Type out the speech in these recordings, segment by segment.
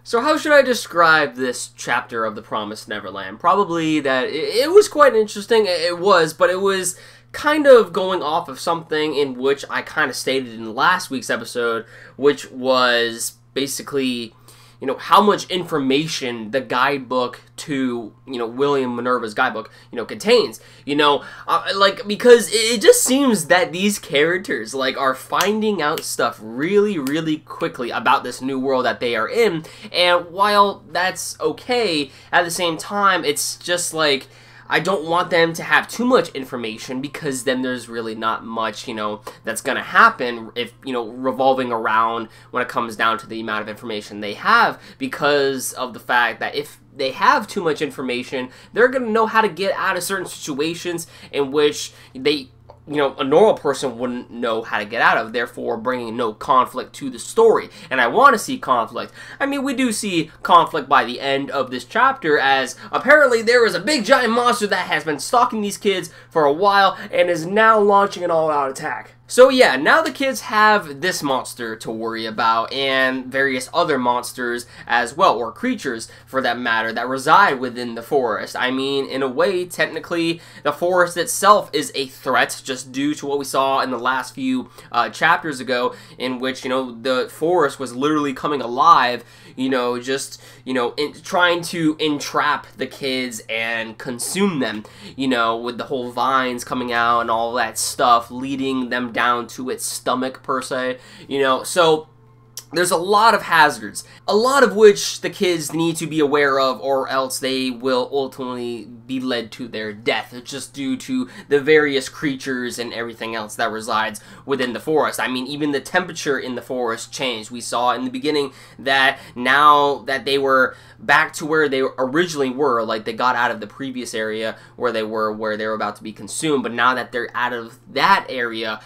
So how should I describe this chapter of The Promised Neverland? Probably that it was quite interesting, it was, but it was kind of going off of something in which I kind of stated in last week's episode, which was basically, you know, how much information the guidebook to, you know, William Minerva's guidebook, you know, contains. You know, like, because it just seems that these characters, like, are finding out stuff really, really quickly about this new world that they are in, and while that's okay, at the same time, it's just like, I don't want them to have too much information, because then there's really not much, you know, that's going to happen if, you know, revolving around when it comes down to the amount of information they have, because of the fact that if they have too much information, they're going to know how to get out of certain situations in which they, you know, a normal person wouldn't know how to get out of, therefore bringing no conflict to the story. And I want to see conflict. I mean, we do see conflict by the end of this chapter, as apparently there is a big giant monster that has been stalking these kids for a while and is now launching an all-out attack. So yeah, now the kids have this monster to worry about, and various other monsters as well, or creatures for that matter, that reside within the forest. I mean, in a way, technically, the forest itself is a threat, just due to what we saw in the last few chapters ago, in which, you know, the forest was literally coming alive, you know, just, you know, trying to entrap the kids and consume them, you know, with the whole vines coming out and all that stuff, leading them down to its stomach, per se, you know. So there's a lot of hazards, a lot of which the kids need to be aware of, or else they will ultimately be led to their death, just due to the various creatures and everything else that resides within the forest. I mean, even the temperature in the forest changed. We saw in the beginning that now that they were back to where they originally were, like they got out of the previous area where they were about to be consumed, but now that they're out of that area,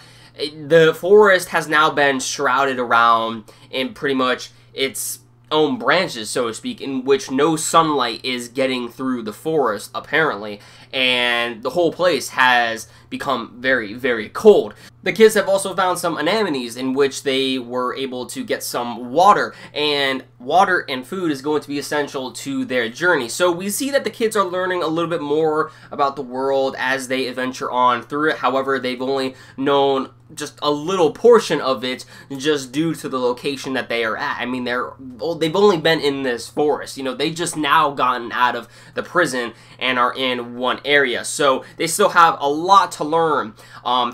the forest has now been shrouded around in pretty much its own branches, so to speak, in which no sunlight is getting through the forest, apparently, and the whole place has become very, very cold. The kids have also found some anemones in which they were able to get some water, and water and food is going to be essential to their journey. So we see that the kids are learning a little bit more about the world as they adventure on through it. However, they've only known just a little portion of it, just due to the location that they are at. I mean, they've only been in this forest, you know, they just now gotten out of the prison and are in one area, so they still have a lot to learn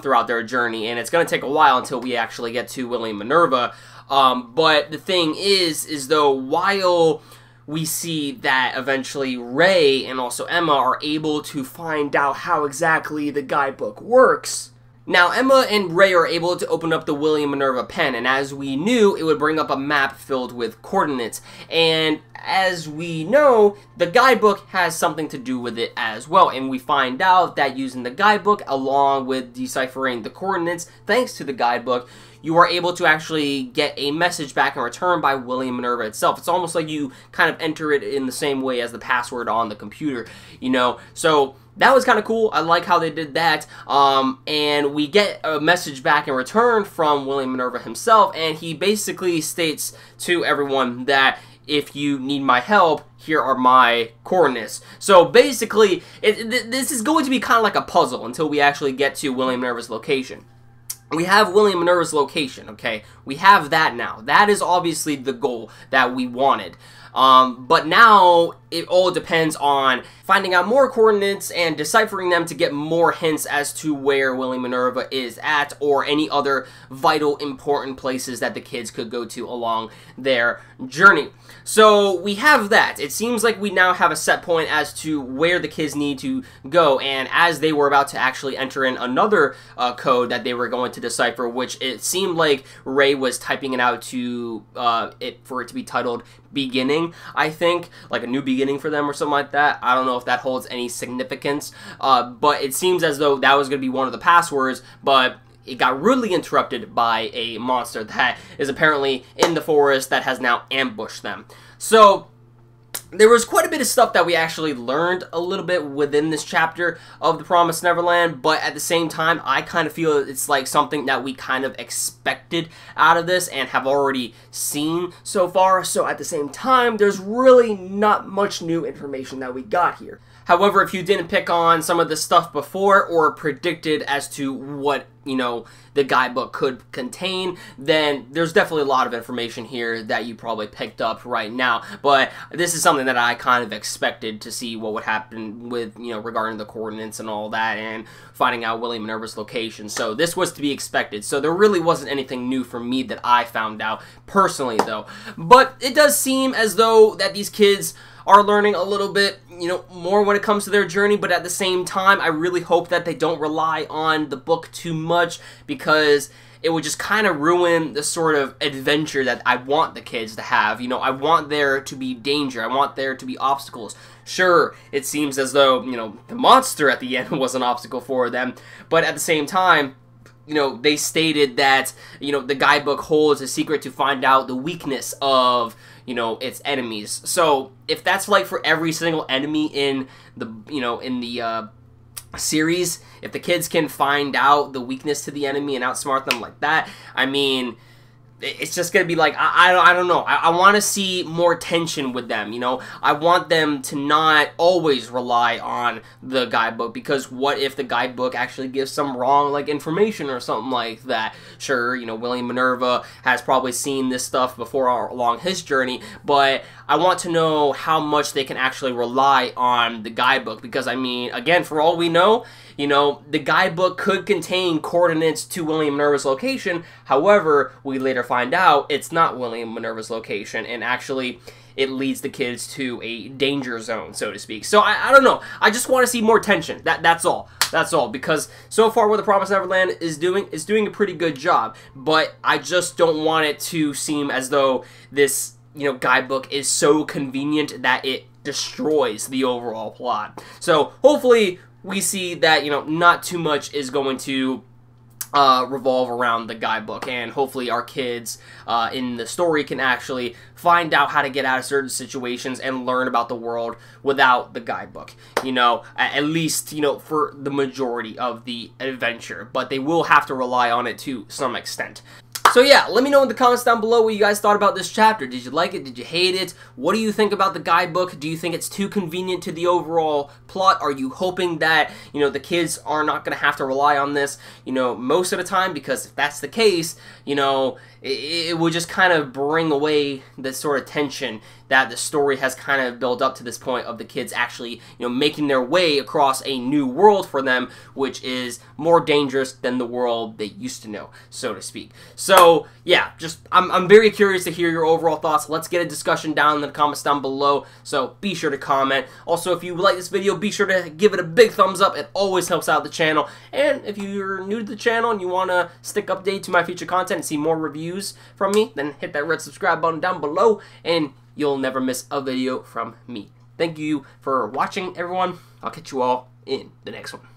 throughout their journey, and it's going to take a while until we actually get to William Minerva. But the thing is though, while we see that eventually Ray and also Emma are able to find out how exactly the guidebook works, now, Emma and Ray are able to open up the William Minerva pen, and as we knew, it would bring up a map filled with coordinates. And as we know, the guidebook has something to do with it as well, and we find out that using the guidebook, along with deciphering the coordinates, thanks to the guidebook, you are able to actually get a message back in return by William Minerva itself. It's almost like you kind of enter it in the same way as the password on the computer, you know, so that was kind of cool. I like how they did that. And we get a message back in return from William Minerva himself, and he basically states to everyone that if you need my help, here are my coordinates. So basically, this is going to be kind of like a puzzle until we actually get to William Minerva's location. We have William Minerva's location, okay? We have that now. That is obviously the goal that we wanted. But now it all depends on finding out more coordinates and deciphering them to get more hints as to where William Minerva is at, or any other vital important places that the kids could go to along their journey. So we have that. It seems like we now have a set point as to where the kids need to go, and as they were about to actually enter in another code that they were going to decipher, which it seemed like Ray was typing it out to for it to be titled Beginning, I think, like a new beginning for them or something like that. I don't know if that holds any significance, but it seems as though that was going to be one of the passwords, but it got rudely interrupted by a monster that is apparently in the forest that has now ambushed them. So there was quite a bit of stuff that we actually learned a little bit within this chapter of The Promised Neverland, but at the same time, I kind of feel it's like something that we kind of expected out of this and have already seen so far, so at the same time, there's really not much new information that we got here. However, if you didn't pick on some of the stuff before or predicted as to what, you know, the guidebook could contain, then there's definitely a lot of information here that you probably picked up right now. But this is something that I kind of expected to see what would happen with, you know, regarding the coordinates and all that and finding out Willie Minerva's location. So this was to be expected. So there really wasn't anything new for me that I found out personally, though. But it does seem as though that these kids are learning a little bit, you know, more when it comes to their journey, but at the same time, I really hope that they don't rely on the book too much, because it would just kind of ruin the sort of adventure that I want the kids to have. You know, I want there to be danger. I want there to be obstacles. Sure, it seems as though, you know, the monster at the end was an obstacle for them, but at the same time, you know, they stated that, you know, the guidebook holds a secret to find out the weakness of, you know, its enemies. So if that's like for every single enemy in the, you know, in the series, if the kids can find out the weakness to the enemy and outsmart them like that, I mean, it's just gonna be like, I don't know. I want to see more tension with them, you know. I want them to not always rely on the guidebook, because what if the guidebook actually gives some wrong, like, information or something like that? Sure, you know, Willie Minerva has probably seen this stuff before along his journey, but I want to know how much they can actually rely on the guidebook, because, I mean, again, for all we know, you know, the guidebook could contain coordinates to William Minerva's location. However, we later find out it's not William Minerva's location, and actually it leads the kids to a danger zone, so to speak. So I don't know. I just want to see more tension. That's all. That's all. Because so far what The Promised Neverland is doing a pretty good job. But I just don't want it to seem as though this, you know, guidebook is so convenient that it destroys the overall plot. So hopefully we see that, you know, not too much is going to revolve around the guidebook, and hopefully our kids in the story can actually find out how to get out of certain situations and learn about the world without the guidebook, you know, at least, you know, for the majority of the adventure, but they will have to rely on it to some extent. So yeah, let me know in the comments down below what you guys thought about this chapter. Did you like it? Did you hate it? What do you think about the guidebook? Do you think it's too convenient to the overall plot? Are you hoping that, you know, the kids are not going to have to rely on this, you know, most of the time? Because if that's the case, you know, it would just kind of bring away the sort of tension that the story has kind of built up to this point of the kids actually, you know, making their way across a new world for them, which is more dangerous than the world they used to know, so to speak. So, yeah, just, I'm very curious to hear your overall thoughts. Let's get a discussion down in the comments down below, so be sure to comment. Also, if you like this video, be sure to give it a big thumbs up. It always helps out the channel. And if you're new to the channel and you want to stick updated to my future content and see more reviews from me, then hit that red subscribe button down below, and you'll never miss a video from me. Thank you for watching, everyone. I'll catch you all in the next one.